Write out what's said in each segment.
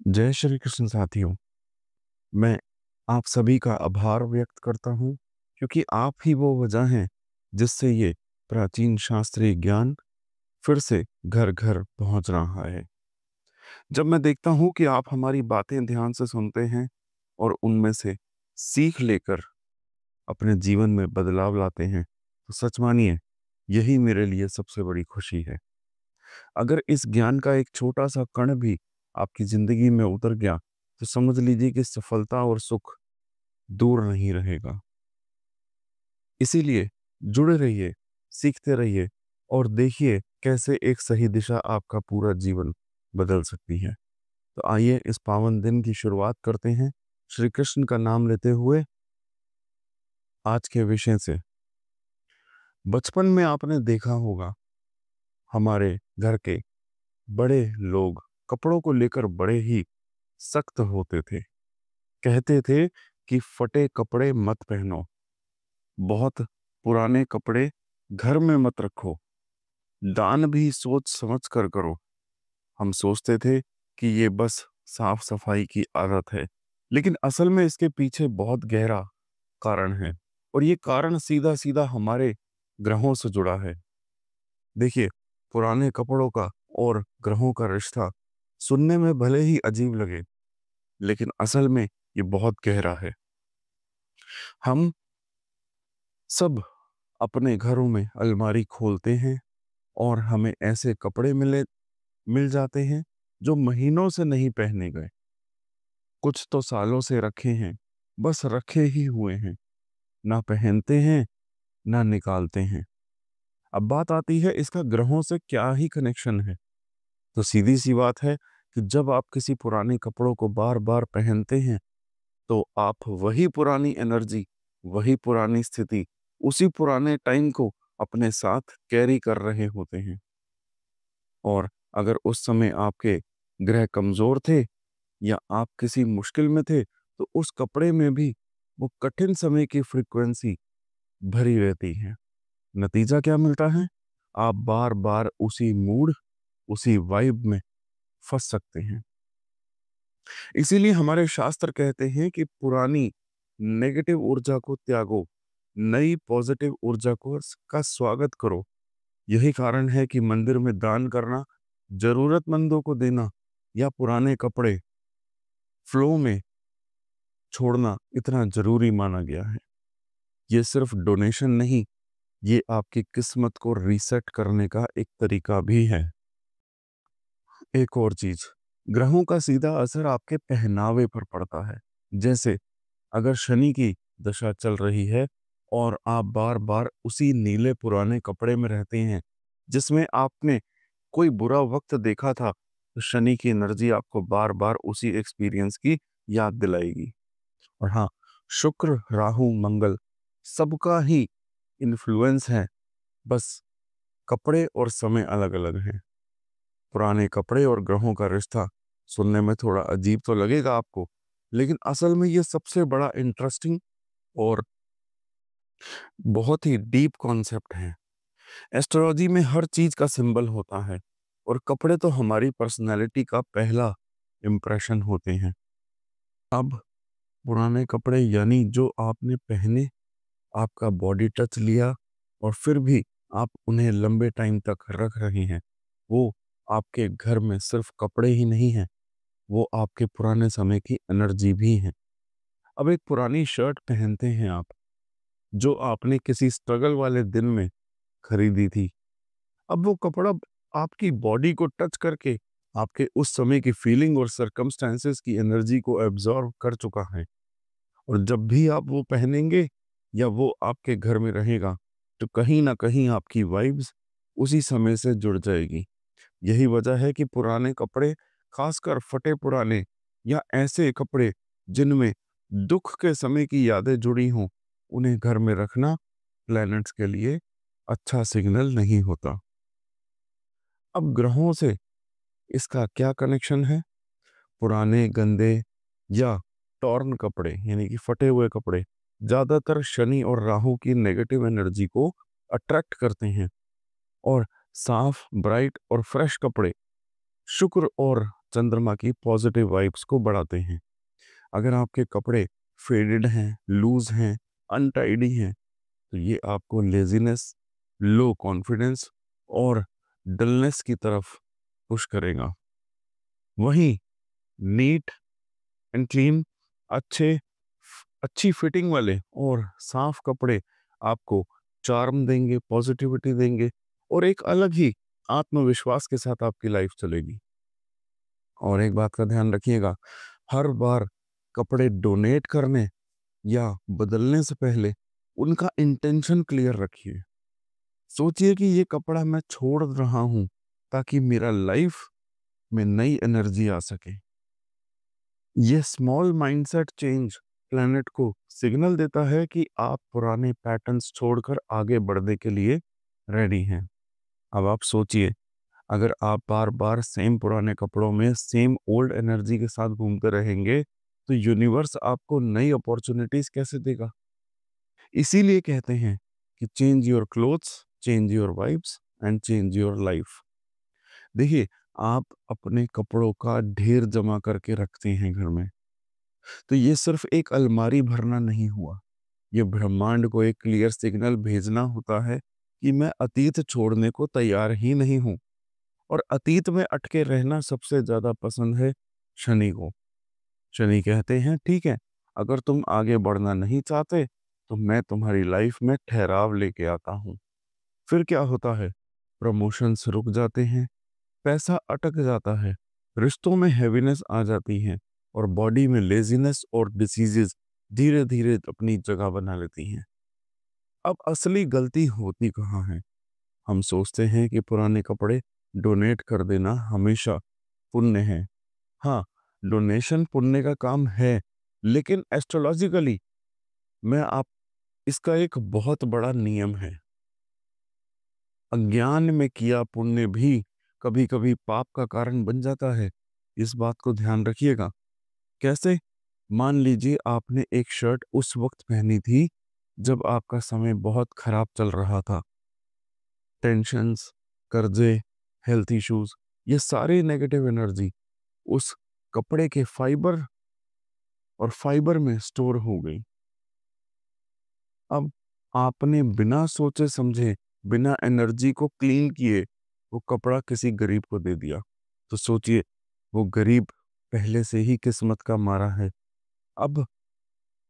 जय श्री कृष्ण साथियों। मैं आप सभी का आभार व्यक्त करता हूँ क्योंकि आप ही वो वजह हैं जिससे ये प्राचीन शास्त्रीय ज्ञान फिर से घर घर पहुंच रहा है। जब मैं देखता हूँ कि आप हमारी बातें ध्यान से सुनते हैं और उनमें से सीख लेकर अपने जीवन में बदलाव लाते हैं, तो सच मानिए यही मेरे लिए सबसे बड़ी खुशी है। अगर इस ज्ञान का एक छोटा सा कण भी आपकी जिंदगी में उतर गया तो समझ लीजिए कि सफलता और सुख दूर नहीं रहेगा। इसीलिए जुड़े रहिए, सीखते रहिए और देखिए कैसे एक सही दिशा आपका पूरा जीवन बदल सकती है। तो आइए इस पावन दिन की शुरुआत करते हैं श्री कृष्ण का नाम लेते हुए आज के विषय से। बचपन में आपने देखा होगा हमारे घर के बड़े लोग कपड़ों को लेकर बड़े ही सख्त होते थे। कहते थे कि फटे कपड़े मत पहनो, बहुत पुराने कपड़े घर में मत रखो, दान भी सोच समझ कर करो। हम सोचते थे कि ये बस साफ सफाई की आदत है, लेकिन असल में इसके पीछे बहुत गहरा कारण है और ये कारण सीधा सीधा हमारे ग्रहों से जुड़ा है। देखिए, पुराने कपड़ों का और ग्रहों का रिश्ता सुनने में भले ही अजीब लगे, लेकिन असल में ये बहुत गहरा है। हम सब अपने घरों में अलमारी खोलते हैं और हमें ऐसे कपड़े मिल जाते हैं जो महीनों से नहीं पहने गए, कुछ तो सालों से रखे हैं, बस रखे ही हुए हैं, ना पहनते हैं ना निकालते हैं। अब बात आती है इसका ग्रहों से क्या ही कनेक्शन है। तो सीधी सी बात है कि जब आप किसी पुराने कपड़ों को बार बार पहनते हैं तो आप वही पुरानी एनर्जी, वही पुरानी स्थिति, उसी पुराने टाइम को अपने साथ कैरी कर रहे होते हैं। और अगर उस समय आपके ग्रह कमजोर थे या आप किसी मुश्किल में थे तो उस कपड़े में भी वो कठिन समय की फ्रीक्वेंसी भरी रहती है। नतीजा क्या मिलता है? आप बार बार उसी मूड, उसी वाइब में फंस सकते हैं। इसीलिए हमारे शास्त्र कहते हैं कि पुरानी नेगेटिव ऊर्जा को त्यागो, नई पॉजिटिव ऊर्जा को का स्वागत करो। यही कारण है कि मंदिर में दान करना, जरूरतमंदों को देना या पुराने कपड़े फ्लो में छोड़ना इतना जरूरी माना गया है। ये सिर्फ डोनेशन नहीं, ये आपकी किस्मत को रीसेट करने का एक तरीका भी है। एक और चीज, ग्रहों का सीधा असर आपके पहनावे पर पड़ता है। जैसे अगर शनि की दशा चल रही है और आप बार बार उसी नीले पुराने कपड़े में रहते हैं जिसमें आपने कोई बुरा वक्त देखा था, तो शनि की एनर्जी आपको बार बार उसी एक्सपीरियंस की याद दिलाएगी। और हाँ, शुक्र, राहु, मंगल सबका ही इन्फ्लुएंस है, बस कपड़े और समय अलग अलग हैं। पुराने कपड़े और ग्रहों का रिश्ता सुनने में थोड़ा अजीब तो लगेगा आपको, लेकिन असल में ये सबसे बड़ा इंटरेस्टिंग और बहुत ही डीप कॉन्सेप्ट है। एस्ट्रोलॉजी में हर चीज का सिंबल होता है और कपड़े तो हमारी पर्सनैलिटी का पहला इम्प्रेशन होते हैं। अब पुराने कपड़े यानी जो आपने पहने, आपका बॉडी टच लिया और फिर भी आप उन्हें लंबे टाइम तक रख रहे हैं, वो आपके घर में सिर्फ कपड़े ही नहीं हैं, वो आपके पुराने समय की एनर्जी भी हैं। अब एक पुरानी शर्ट पहनते हैं आप, जो आपने किसी स्ट्रगल वाले दिन में खरीदी थी। अब वो कपड़ा आपकी बॉडी को टच करके आपके उस समय की फीलिंग और सरकमस्टेंसेस की एनर्जी को एब्जॉर्ब कर चुका है, और जब भी आप वो पहनेंगे या वो आपके घर में रहेगा तो कहीं ना कहीं आपकी वाइब्स उसी समय से जुड़ जाएगी। यही वजह है कि पुराने कपड़े, खासकर फटे पुराने या ऐसे कपड़े जिनमें दुख के समय की यादें जुड़ी हों, उन्हें घर में रखना प्लैनेट्स के लिए अच्छा सिग्नल नहीं होता। अब ग्रहों से इसका क्या कनेक्शन है? पुराने, गंदे या टॉर्न कपड़े यानी कि फटे हुए कपड़े ज्यादातर शनि और राहु की नेगेटिव एनर्जी को अट्रैक्ट करते हैं और साफ, ब्राइट और फ्रेश कपड़े शुक्र और चंद्रमा की पॉजिटिव वाइब्स को बढ़ाते हैं। अगर आपके कपड़े फेडेड हैं, लूज हैं, अनटाइडी हैं, तो ये आपको लेजीनेस, लो कॉन्फिडेंस और डलनेस की तरफ पुश करेगा। वहीं नीट एंड क्लीन, अच्छे अच्छी फिटिंग वाले और साफ कपड़े आपको चार्म देंगे, पॉजिटिविटी देंगे और एक अलग ही आत्मविश्वास के साथ आपकी लाइफ चलेगी। और एक बात का ध्यान रखिएगा, हर बार कपड़े डोनेट करने या बदलने से पहले उनका इंटेंशन क्लियर रखिए। सोचिए कि ये कपड़ा मैं छोड़ रहा हूं ताकि मेरा लाइफ में नई एनर्जी आ सके। ये स्मॉल माइंडसेट चेंज प्लेनेट को सिग्नल देता है कि आप पुराने पैटर्न्स छोड़कर आगे बढ़ने के लिए रेडी हैं। अब आप सोचिए, अगर आप बार बार सेम पुराने कपड़ों में सेम ओल्ड एनर्जी के साथ घूमते रहेंगे तो यूनिवर्स आपको नई अपॉर्चुनिटीज कैसे देगा। इसीलिए कहते हैं कि change your clothes, change your vibes and change your life. देखिए, आप अपने कपड़ों का ढेर जमा करके रखते हैं घर में, तो ये सिर्फ एक अलमारी भरना नहीं हुआ। ये ब्रह्मांड को एक क्लियर सिग्नल भेजना होता है कि मैं अतीत छोड़ने को तैयार ही नहीं हूं। और अतीत में अटके रहना सबसे ज्यादा पसंद है शनि को। शनि कहते हैं, ठीक है, अगर तुम आगे बढ़ना नहीं चाहते तो मैं तुम्हारी लाइफ में ठहराव लेके आता हूँ। फिर क्या होता है, प्रमोशंस रुक जाते हैं, पैसा अटक जाता है, रिश्तों में हैवीनेस आ जाती है और बॉडी में लेजीनेस और डिसीजेस धीरे धीरे अपनी जगह बना लेती हैं। अब असली गलती होती कहाँ है? हम सोचते हैं कि पुराने कपड़े डोनेट कर देना हमेशा पुण्य है। हाँ, डोनेशन पुण्य का काम है, लेकिन एस्ट्रोलॉजिकली मैं आप इसका एक बहुत बड़ा नियम है। अज्ञान में किया पुण्य भी कभी कभी पाप का कारण बन जाता है। इस बात को ध्यान रखिएगा। कैसे? मान लीजिए आपने एक शर्ट उस वक्त पहनी थी जब आपका समय बहुत खराब चल रहा था। टेंशन्स, कर्जे, हेल्थ इश्यूज, ये सारी नेगेटिव एनर्जी उस कपड़े के फाइबर में स्टोर हो गई। अब आपने बिना सोचे समझे, बिना एनर्जी को क्लीन किए वो कपड़ा किसी गरीब को दे दिया। तो सोचिए, वो गरीब पहले से ही किस्मत का मारा है। अब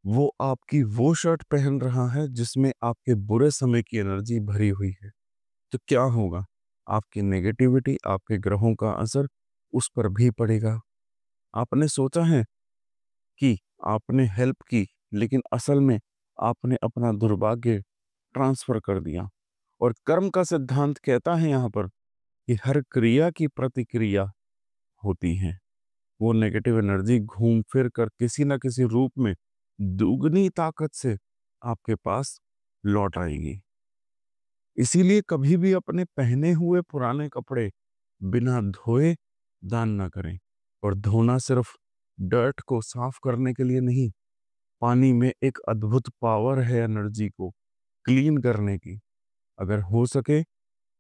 वो आपकी वो शर्ट पहन रहा है जिसमें आपके बुरे समय की एनर्जी भरी हुई है। तो क्या होगा? आपकी नेगेटिविटी, आपके ग्रहों का असर उस पर भी पड़ेगा। आपने सोचा है कि आपने हेल्प की, लेकिन असल में आपने अपना दुर्भाग्य ट्रांसफर कर दिया। और कर्म का सिद्धांत कहता है यहाँ पर कि हर क्रिया की प्रतिक्रिया होती है। वो नेगेटिव एनर्जी घूम फिर कर किसी ना किसी रूप में दुगनी ताकत से आपके पास लौट आएगी। इसीलिए कभी भी अपने पहने हुए पुराने कपड़े बिना धोए दान ना करें। और धोना सिर्फ डर्ट को साफ करने के लिए नहीं, पानी में एक अद्भुत पावर है एनर्जी को क्लीन करने की। अगर हो सके,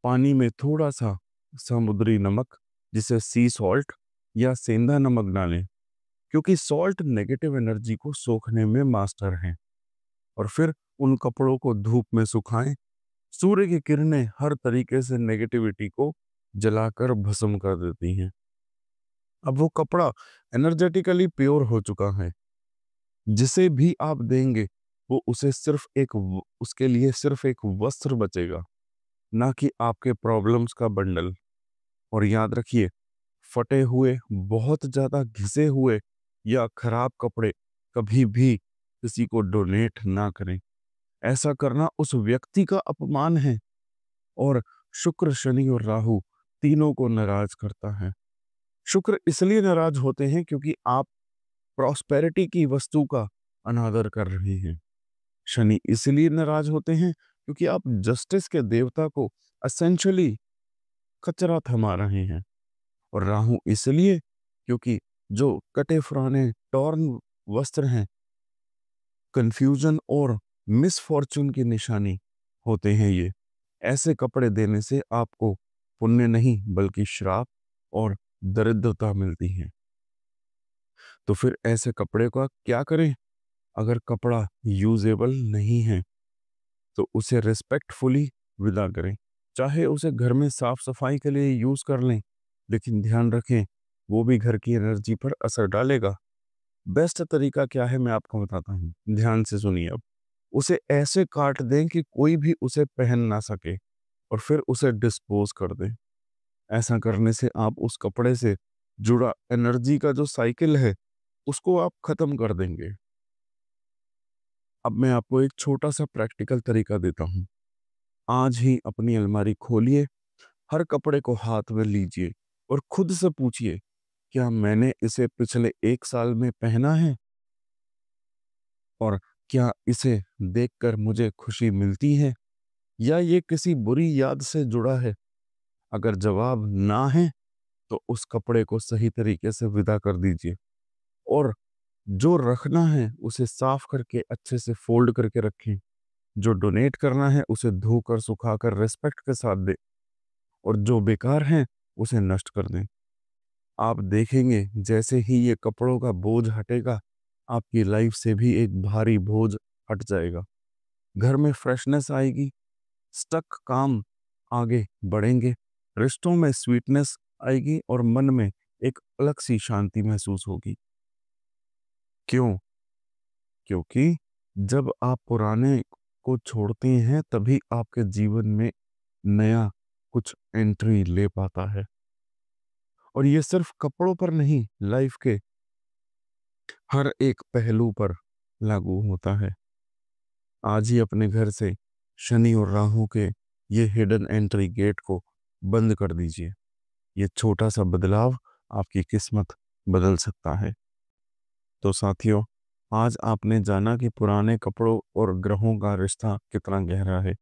पानी में थोड़ा सा समुद्री नमक, जिसे सी सॉल्ट या सेंधा नमक डालें, क्योंकि सॉल्ट नेगेटिव एनर्जी को सोखने में मास्टर हैं। और फिर उन कपड़ों को धूप में सुखाएं। सूर्य की किरणें हर तरीके से नेगेटिविटी को जलाकर भस्म कर देती हैं। अब वो कपड़ा एनर्जेटिकली प्योर हो चुका है। जिसे भी आप देंगे वो उसे सिर्फ उसके लिए सिर्फ एक वस्त्र बचेगा, ना कि आपके प्रॉब्लम्स का बंडल। और याद रखिए, फटे हुए, बहुत ज्यादा घिसे हुए या खराब कपड़े कभी भी किसी को डोनेट ना करें। ऐसा करना उस व्यक्ति का अपमान है। और शुक्र, शनि और राहु तीनों को नाराज करता है। शुक्र इसलिए नाराज होते हैं क्योंकि आप प्रॉस्पेरिटी की वस्तु का अनादर कर रहे हैं। शनि इसलिए नाराज होते हैं क्योंकि आप जस्टिस के देवता को असेंशली कचरा थमा रहे हैं। और राहु इसलिए क्योंकि जो कटे फुराने टॉर्न वस्त्र हैं, कंफ्यूजन और मिसफॉर्चून की निशानी होते हैं। ये ऐसे कपड़े देने से आपको पुण्य नहीं बल्कि श्राप और दरिद्रता मिलती है। तो फिर ऐसे कपड़े का क्या करें? अगर कपड़ा यूजेबल नहीं है तो उसे रिस्पेक्टफुली विदा करें। चाहे उसे घर में साफ सफाई के लिए यूज कर लें, लेकिन ध्यान रखें वो भी घर की एनर्जी पर असर डालेगा। बेस्ट तरीका क्या है मैं आपको बताता हूँ, ध्यान से सुनिए अब। उसे ऐसे काट दें कि कोई भी उसे पहन ना सके और फिर उसे डिस्पोज कर दें। ऐसा करने से आप उस कपड़े से जुड़ा एनर्जी का जो साइकिल है उसको आप खत्म कर देंगे। अब मैं आपको एक छोटा सा प्रैक्टिकल तरीका देता हूँ। आज ही अपनी अलमारी खोलिए, हर कपड़े को हाथ में लीजिए और खुद से पूछिए, क्या मैंने इसे पिछले 1 साल में पहना है? और क्या इसे देखकर मुझे खुशी मिलती है या ये किसी बुरी याद से जुड़ा है? अगर जवाब ना है तो उस कपड़े को सही तरीके से विदा कर दीजिए और जो रखना है उसे साफ करके अच्छे से फोल्ड करके रखें। जो डोनेट करना है उसे धोकर सुखाकर रिस्पेक्ट के साथ दें और जो बेकार है उसे नष्ट कर दें। आप देखेंगे जैसे ही ये कपड़ों का बोझ हटेगा, आपकी लाइफ से भी एक भारी बोझ हट जाएगा। घर में फ्रेशनेस आएगी, स्टक काम आगे बढ़ेंगे, रिश्तों में स्वीटनेस आएगी और मन में एक अलग सी शांति महसूस होगी। क्यों? क्योंकि जब आप पुराने को छोड़ते हैं तभी आपके जीवन में नया कुछ एंट्री ले पाता है। और ये सिर्फ कपड़ों पर नहीं, लाइफ के हर एक पहलू पर लागू होता है। आज ही अपने घर से शनि और राहु के ये हिडन एंट्री गेट को बंद कर दीजिए। ये छोटा सा बदलाव आपकी किस्मत बदल सकता है। तो साथियों, आज आपने जाना कि पुराने कपड़ों और ग्रहों का रिश्ता कितना गहरा है।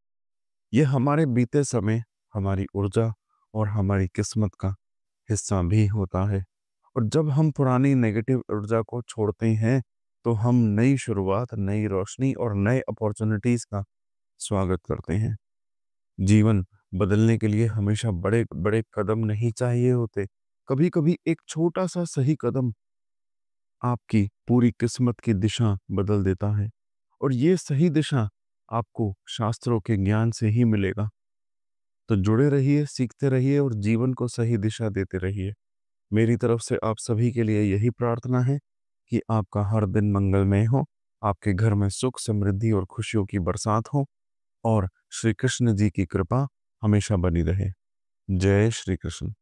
ये हमारे बीते समय, हमारी ऊर्जा और हमारी किस्मत का हिस्सा भी होता है। और जब हम पुरानी नेगेटिव ऊर्जा को छोड़ते हैं तो हम नई शुरुआत, नई रोशनी और नए अपॉर्चुनिटीज का स्वागत करते हैं। जीवन बदलने के लिए हमेशा बड़े बड़े कदम नहीं चाहिए होते। कभी कभी एक छोटा सा सही कदम आपकी पूरी किस्मत की दिशा बदल देता है और ये सही दिशा आपको शास्त्रों के ज्ञान से ही मिलेगा। तो जुड़े रहिए, सीखते रहिए और जीवन को सही दिशा देते रहिए। मेरी तरफ से आप सभी के लिए यही प्रार्थना है कि आपका हर दिन मंगलमय हो, आपके घर में सुख, समृद्धि और खुशियों की बरसात हो और श्री कृष्ण जी की कृपा हमेशा बनी रहे। जय श्री कृष्ण।